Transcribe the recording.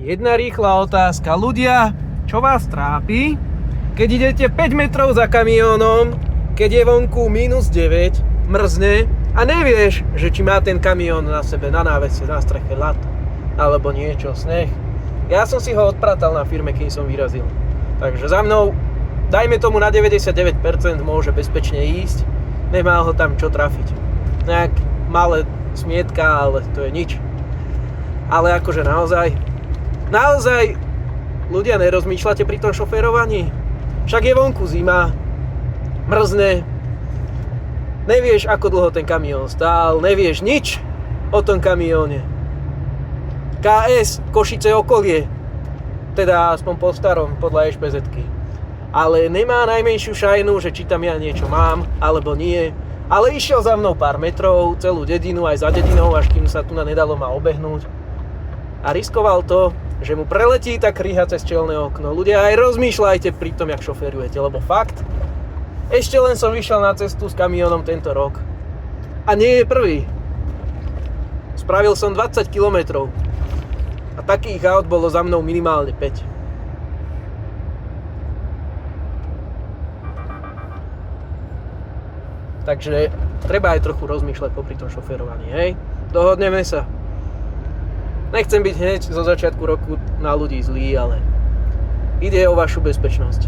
Jedna rýchla otázka. Ľudia, čo vás trápi, keď idete 5 metrov za kamiónom, keď je vonku -9, mrzne a nevieš, že či má ten kamión na sebe, na návese, na streche ľad, alebo niečo, sneh. Ja som si ho odpratal na firme, kým som vyrazil. Takže za mnou, dajme tomu na 99% môže bezpečne ísť, nemá ho tam čo trafiť. Nejak malé smietka, ale to je nič. Ale akože naozaj ľudia nerozmýšľate pri tom šoférovaní? Však je vonku zima, mrzne, nevieš ako dlho ten kamión stál, nevieš nič o tom kamióne. KS, Košice okolie, teda aspoň po starom, podľa EŠPZ-ky. Ale nemá najmenšiu šajnu, že či tam ja niečo mám, alebo nie. Ale išiel za mnou pár metrov, celú dedinu, aj za dedinou, až kým sa tu nedalo ma obehnúť. A riskoval to, že mu preletí tá kryha cez čelné okno. Ľudia, aj rozmýšľajte pri tom, jak šoférujete, lebo fakt, ešte len som vyšiel na cestu s kamiónom tento rok. A nie je prvý. Spravil som 20 kilometrov. A takých aut bolo za mnou minimálne 5. Takže treba aj trochu rozmýšľať popri tom šoférovaní, hej? Dohodneme sa. Nechcem byť hneď zo začiatku roku na ľudí zlý, ale ide o vašu bezpečnosť.